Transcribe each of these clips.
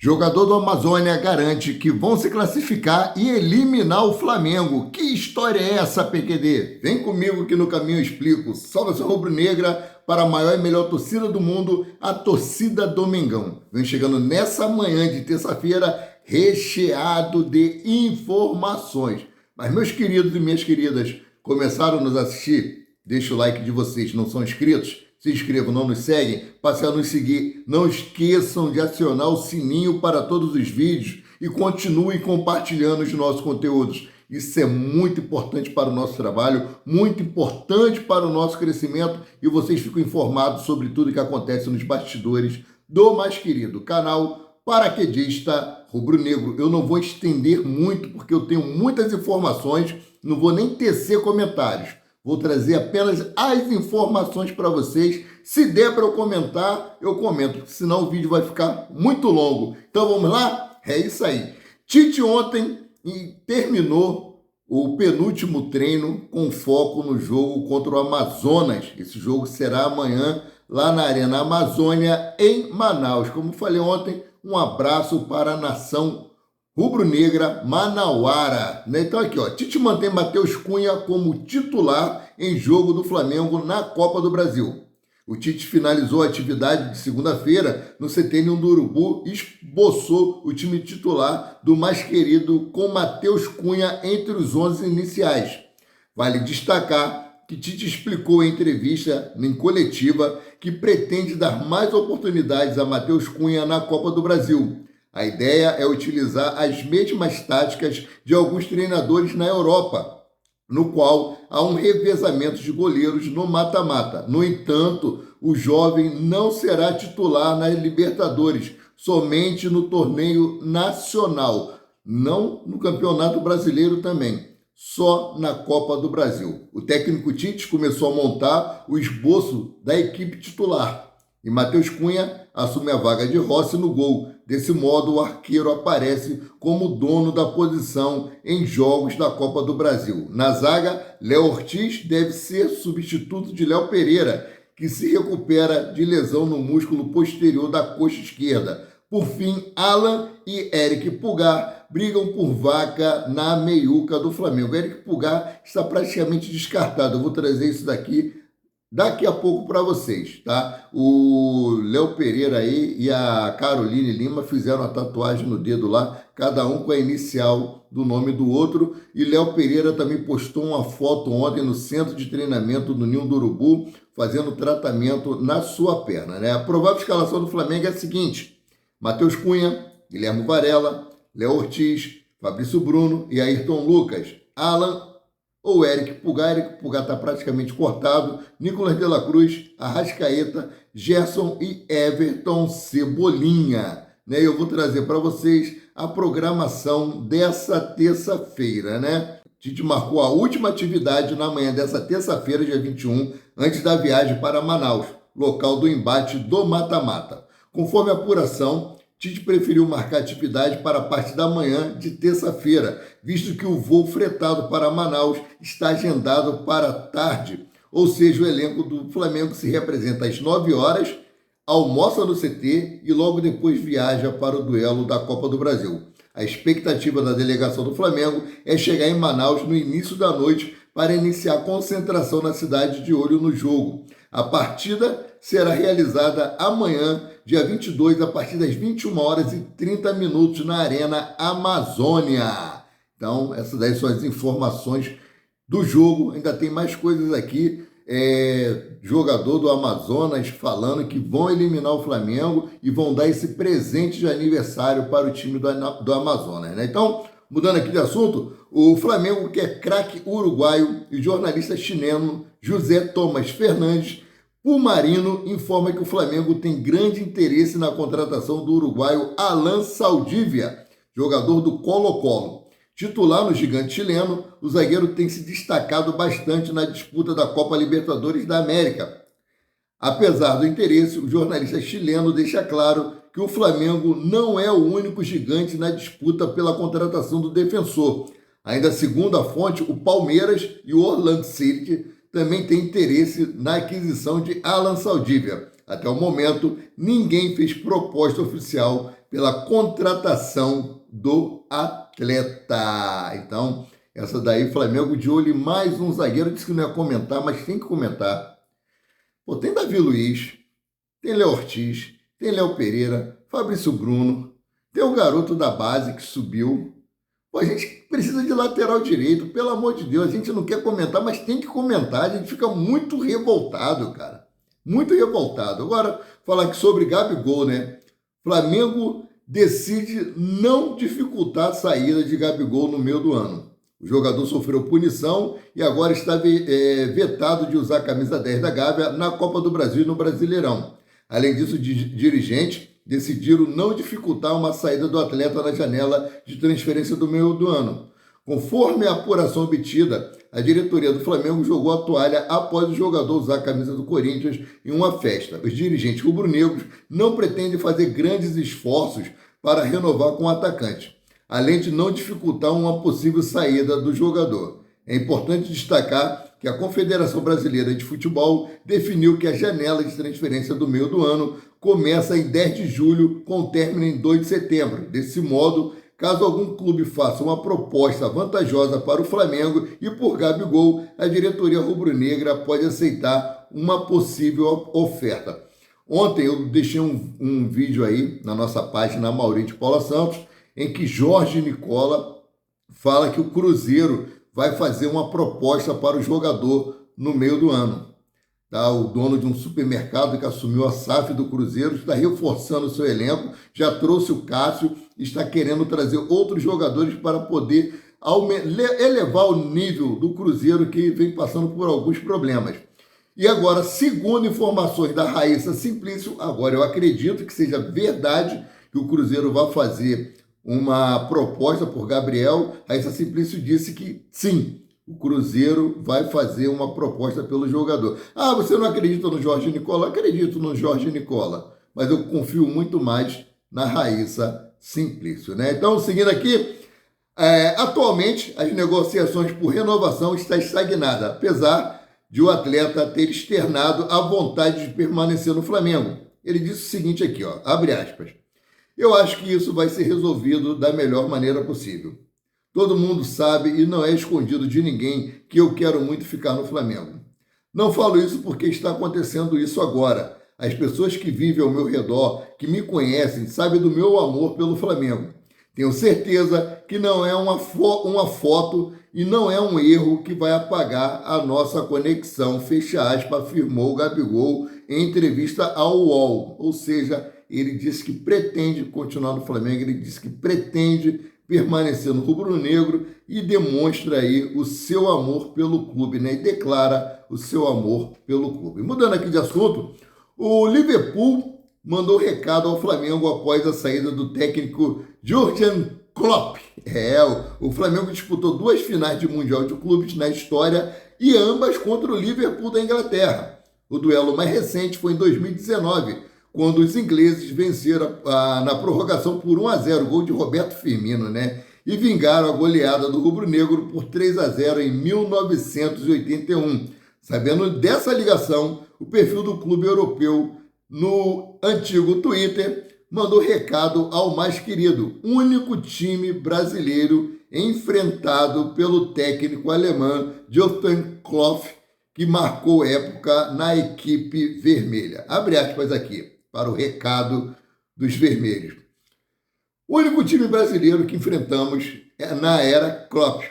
Jogador do Amazônia garante que vão se classificar e eliminar o Flamengo. Que história é essa, PQD? Vem comigo que no caminho eu explico. Salvação rubro-negra para a maior e melhor torcida do mundo, a torcida do Mengão. Vem chegando nessa manhã de terça-feira recheado de informações. Mas meus queridos e minhas queridas, começaram a nos assistir? Deixa o like de vocês, não são inscritos? Se inscrevam, não nos seguem, passem a nos seguir. Não esqueçam de acionar o sininho para todos os vídeos e continuem compartilhando os nossos conteúdos. Isso é muito importante para o nosso trabalho, muito importante para o nosso crescimento e vocês ficam informados sobre tudo que acontece nos bastidores do mais querido canal Paraquedista Rubro-Negro. Eu não vou estender muito porque eu tenho muitas informações, não vou nem tecer comentários. Vou trazer apenas as informações para vocês. Se der para eu comentar, eu comento, senão o vídeo vai ficar muito longo. Então vamos lá? É isso aí. Tite ontem terminou o penúltimo treino com foco no jogo contra o Amazonas. Esse jogo será amanhã lá na Arena Amazônia, em Manaus. Como falei ontem, um abraço para a nação rubro-negra manauara, né? Então aqui, ó, Tite mantém Matheus Cunha como titular em jogo do Flamengo na Copa do Brasil. O Tite finalizou a atividade de segunda-feira no CT do Urubu e esboçou o time titular do mais querido com Matheus Cunha entre os 11 iniciais. Vale destacar que Tite explicou em entrevista em coletiva que pretende dar mais oportunidades a Matheus Cunha na Copa do Brasil. A ideia é utilizar as mesmas táticas de alguns treinadores na Europa, no qual há um revezamento de goleiros no mata-mata. No entanto, o jovem não será titular nas Libertadores, somente no torneio nacional, não no Campeonato Brasileiro também, só na Copa do Brasil. O técnico Tite começou a montar o esboço da equipe titular e Matheus Cunha assume a vaga de Rossi no gol. Desse modo, o arqueiro aparece como dono da posição em jogos da Copa do Brasil. Na zaga, Léo Ortiz deve ser substituto de Léo Pereira, que se recupera de lesão no músculo posterior da coxa esquerda. Por fim, Alan e Eric Pulgar brigam por vaca na meiuca do Flamengo. Eric Pulgar está praticamente descartado. Eu vou trazer isso daqui a pouco para vocês, tá? O Léo Pereira aí e a Caroline Lima fizeram a tatuagem no dedo lá, cada um com a inicial do nome do outro. E Léo Pereira também postou uma foto ontem no centro de treinamento do Ninho do Urubu, fazendo tratamento na sua perna, né? A provável escalação do Flamengo é a seguinte: Matheus Cunha, Guilherme Varela, Léo Ortiz, Fabrício Bruno e Ayrton Lucas, Alan ou Eric Pulgar está praticamente cortado, Nicolas de la Cruz, Arrascaeta, Gerson e Everton Cebolinha. Né? Eu vou trazer para vocês a programação dessa terça-feira, né? Tite marcou a última atividade na manhã dessa terça-feira, dia 21, antes da viagem para Manaus, local do embate do mata-mata. Conforme a apuração, Tite preferiu marcar atividade para a parte da manhã de terça-feira, visto que o voo fretado para Manaus está agendado para tarde. Ou seja, o elenco do Flamengo se representa às 9 horas, almoça no CT e logo depois viaja para o duelo da Copa do Brasil. A expectativa da delegação do Flamengo é chegar em Manaus no início da noite para iniciar a concentração na cidade de olho no jogo. A partida será realizada amanhã, dia 22, a partir das 21h30 na Arena Amazônia. Então, essas daí são as informações do jogo. Ainda tem mais coisas aqui. Jogador do Amazonas falando que vão eliminar o Flamengo e vão dar esse presente de aniversário para o time do Amazonas, né? Então, mudando aqui de assunto, o Flamengo, que é craque uruguaio e jornalista chileno José Tomás Fernandes, o Marino, informa que o Flamengo tem grande interesse na contratação do uruguaio Alan Saldívia, jogador do Colo-Colo. Titular no gigante chileno, o zagueiro tem se destacado bastante na disputa da Copa Libertadores da América. Apesar do interesse, o jornalista chileno deixa claro que o Flamengo não é o único gigante na disputa pela contratação do defensor. Ainda segundo a fonte, o Palmeiras e o Orlando City também tem interesse na aquisição de Alan Saldívia. Até o momento, ninguém fez proposta oficial pela contratação do atleta. Então, essa daí, Flamengo de olho em mais um zagueiro. Disse que não ia comentar, mas tem que comentar. Pô, tem Davi Luiz, tem Léo Ortiz, tem Léo Pereira, Fabrício Bruno, tem o garoto da base que subiu. Pô, a gente precisa de lateral direito, pelo amor de Deus. A gente não quer comentar, mas tem que comentar. A gente fica muito revoltado, cara. Muito revoltado. Agora, falar aqui sobre Gabigol, né? Flamengo decide não dificultar a saída de Gabigol no meio do ano. O jogador sofreu punição e agora está vetado de usar a camisa 10 da Gávea na Copa do Brasil e no Brasileirão. Além disso, dirigentes decidiram não dificultar uma saída do atleta na janela de transferência do meio do ano. Conforme a apuração obtida, a diretoria do Flamengo jogou a toalha após o jogador usar a camisa do Corinthians em uma festa. Os dirigentes rubro-negros não pretendem fazer grandes esforços para renovar com o atacante, além de não dificultar uma possível saída do jogador. É importante destacar que a Confederação Brasileira de Futebol definiu que a janela de transferência do meio do ano começa em 10 de julho, com término em 2 de setembro. Desse modo, caso algum clube faça uma proposta vantajosa para o Flamengo e por Gabigol, a diretoria rubro-negra pode aceitar uma possível oferta. Ontem eu deixei um vídeo aí na nossa página Maurício Paula Santos, em que Jorge Nicola fala que o Cruzeiro vai fazer uma proposta para o jogador no meio do ano. Tá? O dono de um supermercado que assumiu a SAF do Cruzeiro está reforçando o seu elenco, já trouxe o Cássio, está querendo trazer outros jogadores para poder elevar o nível do Cruzeiro, que vem passando por alguns problemas. E agora, segundo informações da Raíssa Simplício, agora eu acredito que seja verdade que o Cruzeiro vai fazer uma proposta por Gabriel. Raíssa Simplício disse que sim, o Cruzeiro vai fazer uma proposta pelo jogador. Ah, você não acredita no Jorge Nicola? Acredito no Jorge Nicola, mas eu confio muito mais na Raíssa Simplício, né? Então, seguindo aqui, atualmente as negociações por renovação estão estagnadas, apesar de o atleta ter externado a vontade de permanecer no Flamengo. Ele disse o seguinte aqui, ó, abre aspas: eu acho que isso vai ser resolvido da melhor maneira possível. Todo mundo sabe e não é escondido de ninguém que eu quero muito ficar no Flamengo. Não falo isso porque está acontecendo isso agora. As pessoas que vivem ao meu redor, que me conhecem, sabem do meu amor pelo Flamengo. Tenho certeza que não é uma foto e não é um erro que vai apagar a nossa conexão, fecha aspas, afirmou o Gabigol em entrevista ao UOL. Ou seja, ele disse que pretende continuar no Flamengo, ele disse que pretende permanecer no rubro-negro e demonstra aí o seu amor pelo clube, né? E declara o seu amor pelo clube. Mudando aqui de assunto, o Liverpool mandou recado ao Flamengo após a saída do técnico Jürgen Klopp. O Flamengo disputou 2 finais de Mundial de Clubes na história e ambas contra o Liverpool da Inglaterra. O duelo mais recente foi em 2019, quando os ingleses venceram na prorrogação por 1-0, gol de Roberto Firmino, né? E vingaram a goleada do rubro-negro por 3-0 em 1981. Sabendo dessa ligação, o perfil do clube europeu no antigo Twitter mandou recado ao mais querido, único time brasileiro enfrentado pelo técnico alemão Jürgen Klopp, que marcou época na equipe vermelha. Abre aspas aqui para o recado dos vermelhos. O único time brasileiro que enfrentamos na era Klopp,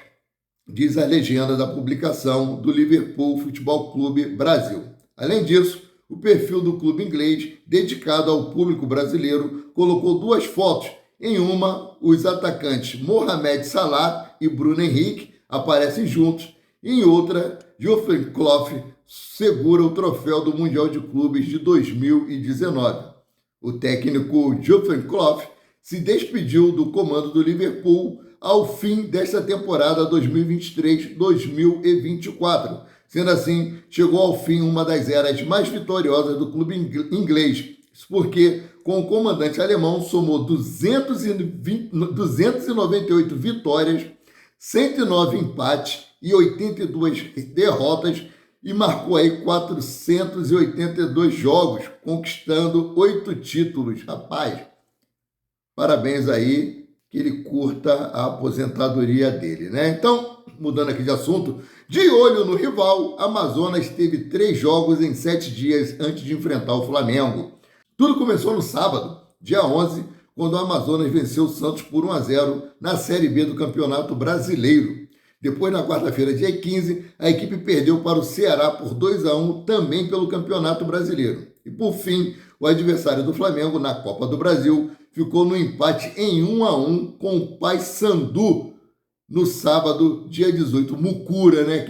diz a legenda da publicação do Liverpool Futebol Clube Brasil. Além disso, o perfil do clube inglês, dedicado ao público brasileiro, colocou 2 fotos. Em uma, os atacantes Mohamed Salah e Bruno Henrique aparecem juntos. Em outra, Jürgen Klopp segura o troféu do Mundial de Clubes de 2019. O técnico Jürgen Klopp se despediu do comando do Liverpool ao fim desta temporada 2023-2024. Sendo assim, chegou ao fim uma das eras mais vitoriosas do clube inglês. Isso porque, com o comandante alemão, somou 298 vitórias, 109 empates e 82 derrotas e marcou aí 482 jogos, conquistando 8 títulos. Rapaz, Parabéns aí, que ele curta a aposentadoria dele, né? Então, mudando aqui de assunto, de olho no rival, Amazonas teve 3 jogos em 7 dias antes de enfrentar o Flamengo. Tudo começou no sábado, dia 11, quando o Amazonas venceu o Santos por 1-0 na Série B do Campeonato Brasileiro. Depois, na quarta-feira, dia 15, a equipe perdeu para o Ceará por 2-1, também pelo Campeonato Brasileiro. E, por fim, o adversário do Flamengo na Copa do Brasil ficou no empate em 1-1 com o Paysandu no sábado, dia 18. Mucura, né?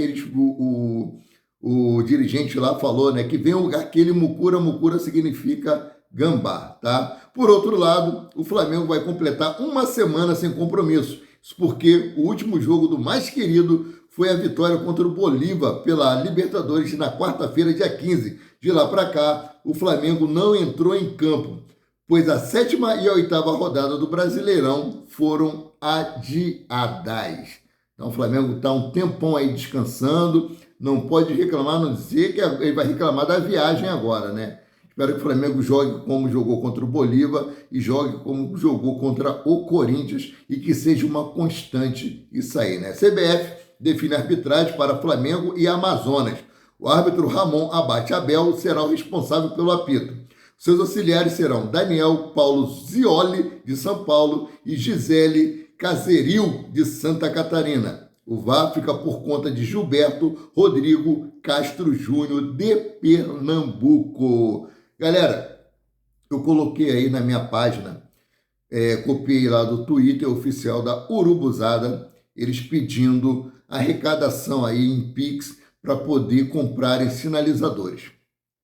O dirigente lá falou, né? Que vem aquele mucura, mucura significa gambá, tá? Por outro lado, o Flamengo vai completar uma semana sem compromisso. Isso porque o último jogo do mais querido foi a vitória contra o Bolívar pela Libertadores na quarta-feira, dia 15. De lá para cá, o Flamengo não entrou em campo, pois a 7ª e a 8ª rodada do Brasileirão foram adiadas. Então o Flamengo está um tempão aí descansando, não pode reclamar, não dizer que ele vai reclamar da viagem agora, né? Espero que o Flamengo jogue como jogou contra o Bolívar e jogue como jogou contra o Corinthians e que seja uma constante isso aí, né? CBF define arbitragem para Flamengo e Amazonas. O árbitro Ramon Abate Abel será o responsável pelo apito. Seus auxiliares serão Daniel Paulo Zioli, de São Paulo, e Gisele Caseril, de Santa Catarina. O VAR fica por conta de Gilberto Rodrigo Castro Júnior, de Pernambuco. Galera, eu coloquei aí na minha página, copiei lá do Twitter oficial da Urubuzada, eles pedindo arrecadação aí em Pix para poder comprarem sinalizadores,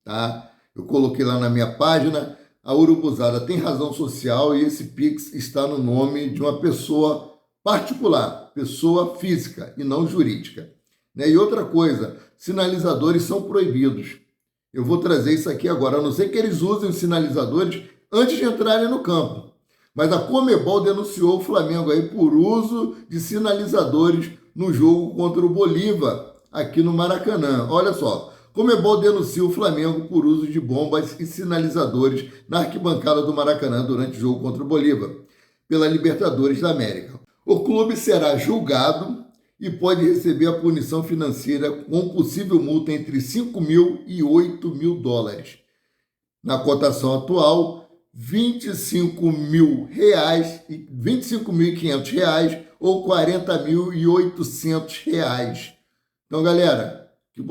tá? Eu coloquei lá na minha página, a Urubuzada tem razão social e esse Pix está no nome de uma pessoa particular, pessoa física e não jurídica, né? E outra coisa, sinalizadores são proibidos. Eu vou trazer isso aqui agora, a não ser que eles usem os sinalizadores antes de entrarem no campo. Mas a Conmebol denunciou o Flamengo aí por uso de sinalizadores no jogo contra o Bolívar, aqui no Maracanã. Olha só, Conmebol denuncia o Flamengo por uso de bombas e sinalizadores na arquibancada do Maracanã durante o jogo contra o Bolívar, pela Libertadores da América. O clube será julgado e pode receber a punição financeira com possível multa entre 5 mil e 8 mil dólares. Na cotação atual, R$ 25.500 ou R$ 40.800. Então, galera, eu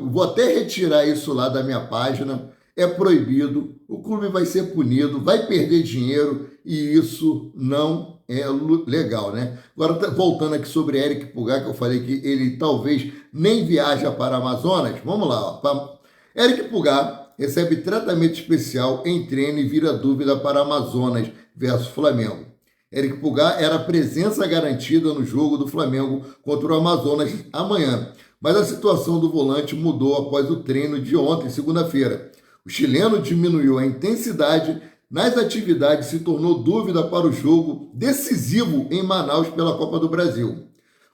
vou até retirar isso lá da minha página, é proibido, o clube vai ser punido, vai perder dinheiro e isso não é legal, né? Agora, voltando aqui sobre Eric Pulgar, que eu falei que ele talvez nem viaja para Amazonas, vamos lá. Ó. Eric Pulgar recebe tratamento especial em treino e vira dúvida para Amazonas versus Flamengo. Eric Pulgar era presença garantida no jogo do Flamengo contra o Amazonas amanhã, mas a situação do volante mudou após o treino de ontem, segunda-feira. O chileno diminuiu a intensidade nas atividades e se tornou dúvida para o jogo decisivo em Manaus pela Copa do Brasil.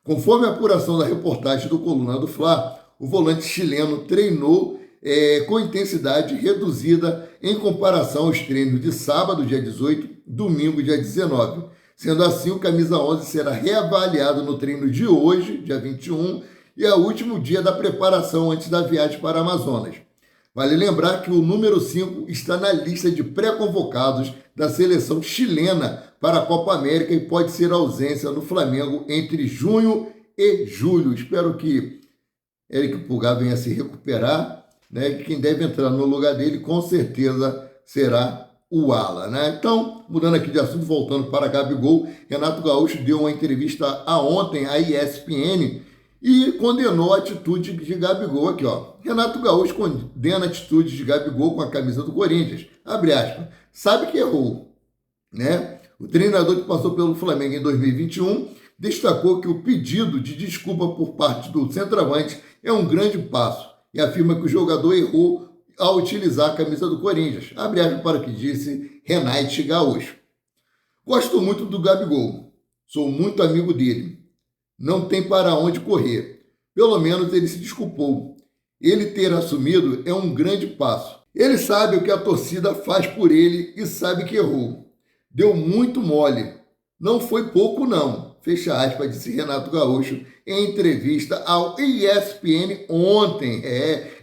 Conforme a apuração da reportagem do Coluna do Fla, o volante chileno treinou com intensidade reduzida em comparação aos treinos de sábado, dia 18, domingo, dia 19. Sendo assim, o camisa 11 será reavaliado no treino de hoje, dia 21, e é o último dia da preparação antes da viagem para Amazonas. Vale lembrar que o número 5 está na lista de pré-convocados da seleção chilena para a Copa América e pode ser ausência no Flamengo entre junho e julho. Espero que Eric Pulgar venha se recuperar, né? Quem deve entrar no lugar dele com certeza será o Ala, né? Então, mudando aqui de assunto, voltando para Gabigol, Renato Gaúcho deu uma entrevista ontem à ESPN e condenou a atitude de Gabigol aqui, ó. Renato Gaúcho condena a atitude de Gabigol com a camisa do Corinthians. Abre aspas. Sabe que errou, né? O treinador que passou pelo Flamengo em 2021 destacou que o pedido de desculpa por parte do centroavante é um grande passo e afirma que o jogador errou ao utilizar a camisa do Corinthians. Abre aspas para o que disse Renato Gaúcho. Gosto muito do Gabigol. Sou muito amigo dele. Não tem para onde correr. Pelo menos ele se desculpou. Ele ter assumido é um grande passo. Ele sabe o que a torcida faz por ele e sabe que errou. deu muito mole. Não foi pouco não, fecha aspas, disse Renato Gaúcho em entrevista ao ESPN ontem.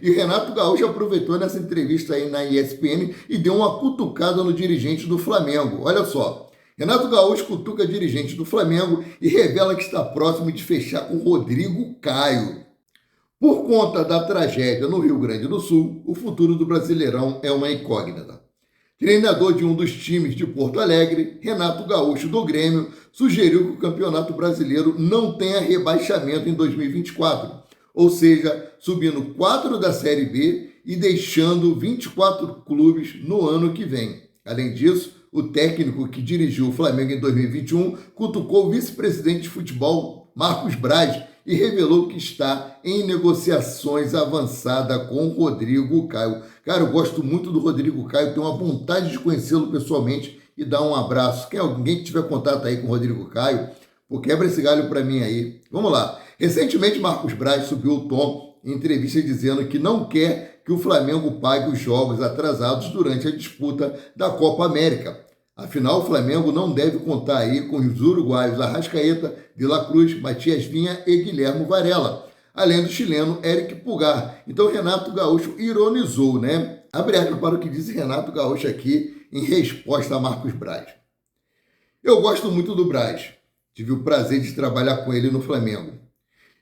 E Renato Gaúcho aproveitou nessa entrevista aí na ESPN e deu uma cutucada no dirigente do Flamengo. Olha só, Renato Gaúcho cutuca dirigente do Flamengo e revela que está próximo de fechar com Rodrigo Caio. Por conta da tragédia no Rio Grande do Sul, o futuro do Brasileirão é uma incógnita. Treinador de um dos times de Porto Alegre, Renato Gaúcho do Grêmio, sugeriu que o Campeonato Brasileiro não tenha rebaixamento em 2024, ou seja, subindo 4 da Série B e deixando 24 clubes no ano que vem. Além disso, o técnico que dirigiu o Flamengo em 2021 cutucou o vice-presidente de futebol, Marcos Braz, e revelou que está em negociações avançadas com Rodrigo Caio. Cara, eu gosto muito do Rodrigo Caio, tenho uma vontade de conhecê-lo pessoalmente e dar um abraço. Quem alguém que tiver contato aí com o Rodrigo Caio, pô, quebra esse galho para mim aí. Vamos lá. Recentemente, Marcos Braz subiu o tom em entrevista dizendo que não quer que o Flamengo pague os jogos atrasados durante a disputa da Copa América. Afinal, o Flamengo não deve contar aí com os uruguaios Arrascaeta, De La Cruz, Matias Vinha e Guilherme Varela, além do chileno Eric Pulgar. Então, Renato Gaúcho ironizou, né? Abre aspas para o que disse Renato Gaúcho aqui em resposta a Marcos Braz. Eu gosto muito do Braz. Tive o prazer de trabalhar com ele no Flamengo.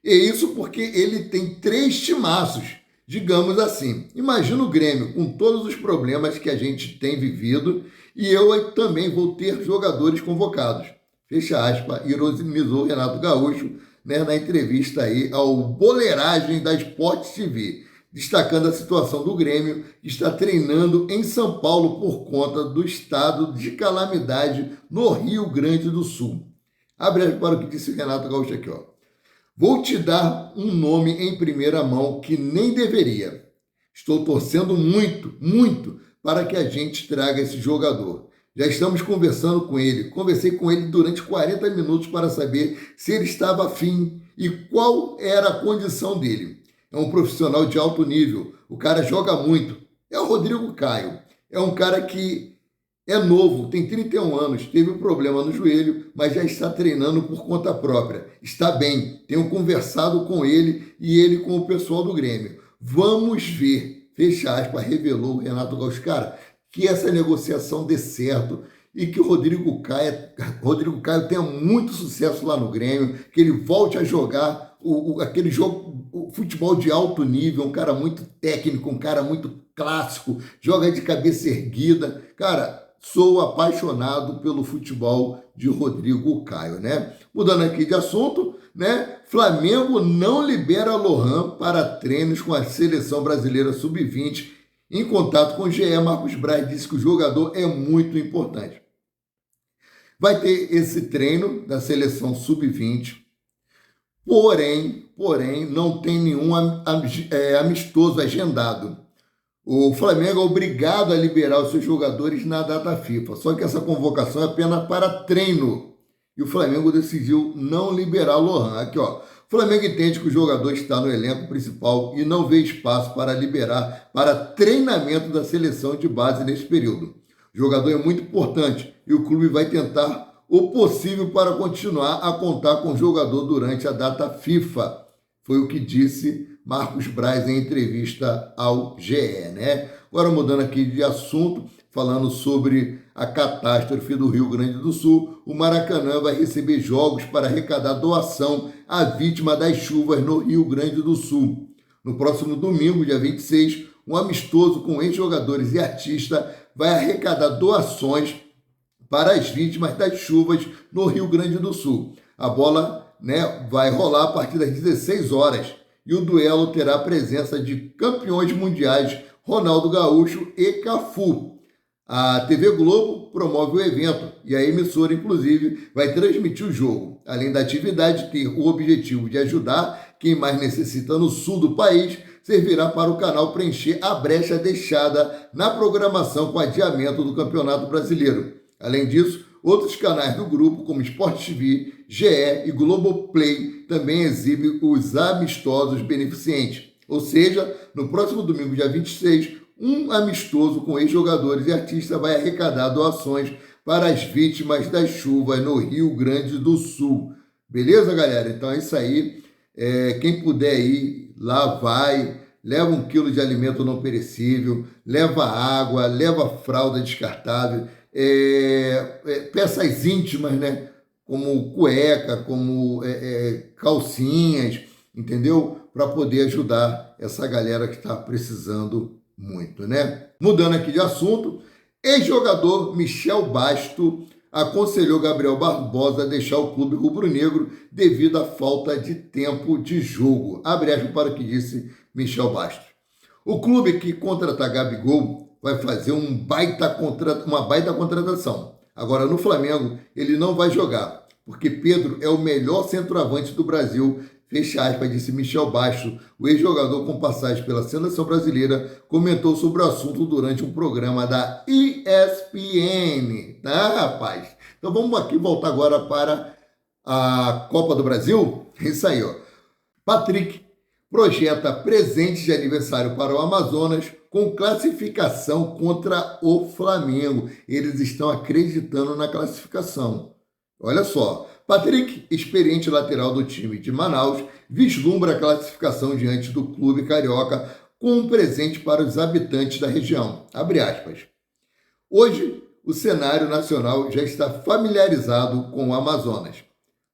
E isso porque ele tem 3 timaços, digamos assim. Imagina o Grêmio com todos os problemas que a gente tem vivido e eu também vou ter jogadores convocados. Fecha aspas, ironizou Renato Gaúcho, né, na entrevista aí ao Boleiragem da Sport TV, destacando a situação do Grêmio, que está treinando em São Paulo por conta do estado de calamidade no Rio Grande do Sul. Abre aspas para o que disse Renato Gaúcho aqui, ó. Vou te dar um nome em primeira mão que nem deveria. Estou torcendo muito, muito para que a gente traga esse jogador. Já estamos conversando com ele. Conversei com ele durante 40 minutos para saber se ele estava afim e qual era a condição dele. É um profissional de alto nível. O cara joga muito. É o Rodrigo Caio. É um cara que é novo, tem 31 anos, teve um problema no joelho, mas já está treinando por conta própria. Está bem, tenho conversado com ele e ele com o pessoal do Grêmio. Vamos ver, fecha aspas, revelou o Renato Gaúcho. Cara, que essa negociação dê certo e que o Rodrigo Caio tenha muito sucesso lá no Grêmio, que ele volte a jogar aquele jogo, o futebol de alto nível, um cara muito técnico, um cara muito clássico, joga de cabeça erguida. Cara, sou apaixonado pelo futebol de Rodrigo Caio, né? Mudando aqui de assunto, né? Flamengo não libera Lohan para treinos com a seleção brasileira sub-20. Em contato com o GE, Marcos Braz disse que o jogador é muito importante. Vai ter esse treino da seleção sub-20, porém, não tem nenhum amistoso agendado. O Flamengo é obrigado a liberar os seus jogadores na data FIFA, só que essa convocação é apenas para treino. E o Flamengo decidiu não liberar o Lohan. Aqui, ó. O Flamengo entende que o jogador está no elenco principal e não vê espaço para liberar para treinamento da seleção de base nesse período. O jogador é muito importante e o clube vai tentar o possível para continuar a contar com o jogador durante a data FIFA. Foi o que disse Marcos Braz em entrevista ao GE, né? Agora mudando aqui de assunto, falando sobre a catástrofe do Rio Grande do Sul, o Maracanã vai receber jogos para arrecadar doação à vítima das chuvas no Rio Grande do Sul. No próximo domingo, dia 26, um amistoso com ex-jogadores e artistas vai arrecadar doações para as vítimas das chuvas no Rio Grande do Sul. A bola, né, vai rolar a partir das 16 horas e o duelo terá a presença de campeões mundiais Ronaldo Gaúcho e Cafu. A TV Globo promove o evento e a emissora, inclusive, vai transmitir o jogo. Além da atividade ter o objetivo de ajudar quem mais necessita no sul do país, servirá para o canal preencher a brecha deixada na programação com o adiamento do Campeonato Brasileiro. Além disso, outros canais do grupo, como Sport TV, GE e Globoplay, também exibem os amistosos beneficentes. Ou seja, no próximo domingo, dia 26, um amistoso com ex-jogadores e artistas vai arrecadar doações para as vítimas das chuvas no Rio Grande do Sul. Beleza, galera? Então é isso aí. Quem puder ir, lá vai, leva 1 quilo de alimento não perecível, leva água, leva fralda descartável, peças íntimas, né? Como cueca, como calcinhas, entendeu? Para poder ajudar essa galera que está precisando muito, né? Mudando aqui de assunto, ex-jogador Michel Basto aconselhou Gabriel Barbosa a deixar o clube rubro-negro devido à falta de tempo de jogo. Abre aspas para o que disse Michel Basto. O clube que contratar Gabigol vai fazer uma baita contratação. Agora, no Flamengo, ele não vai jogar, porque Pedro é o melhor centroavante do Brasil, fecha aspas, disse Michel Basto. O ex-jogador com passagem pela seleção brasileira comentou sobre o assunto durante um programa da ESPN, tá, rapaz? Então vamos aqui voltar agora para a Copa do Brasil. Isso aí, ó. Patrick projeta presente de aniversário para o Amazonas com classificação contra o Flamengo. Eles estão acreditando na classificação. Olha só, Patrick, experiente lateral do time de Manaus, vislumbra a classificação diante do clube carioca com um presente para os habitantes da região. Abre aspas. Hoje, o cenário nacional já está familiarizado com o Amazonas.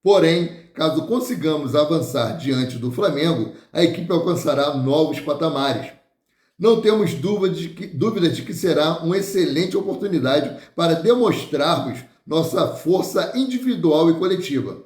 Porém, caso consigamos avançar diante do Flamengo, a equipe alcançará novos patamares. Não temos dúvida de que será uma excelente oportunidade para demonstrarmos nossa força individual e coletiva.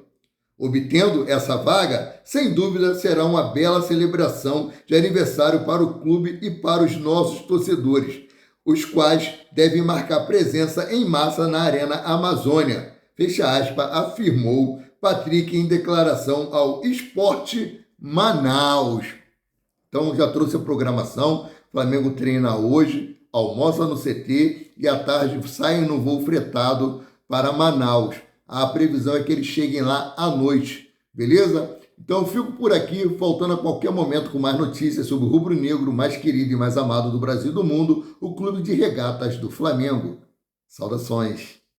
Obtendo essa vaga, sem dúvida será uma bela celebração de aniversário para o clube e para os nossos torcedores, os quais devem marcar presença em massa na Arena Amazônia, fecha aspas, afirmou Patrick em declaração ao Esporte Manaus. Então já trouxe a programação, Flamengo treina hoje, almoça no CT e à tarde sai no voo fretado para Manaus. A previsão é que eles cheguem lá à noite, beleza? Então eu fico por aqui, voltando a qualquer momento com mais notícias sobre o rubro-negro mais querido e mais amado do Brasil e do mundo, o Clube de Regatas do Flamengo. Saudações!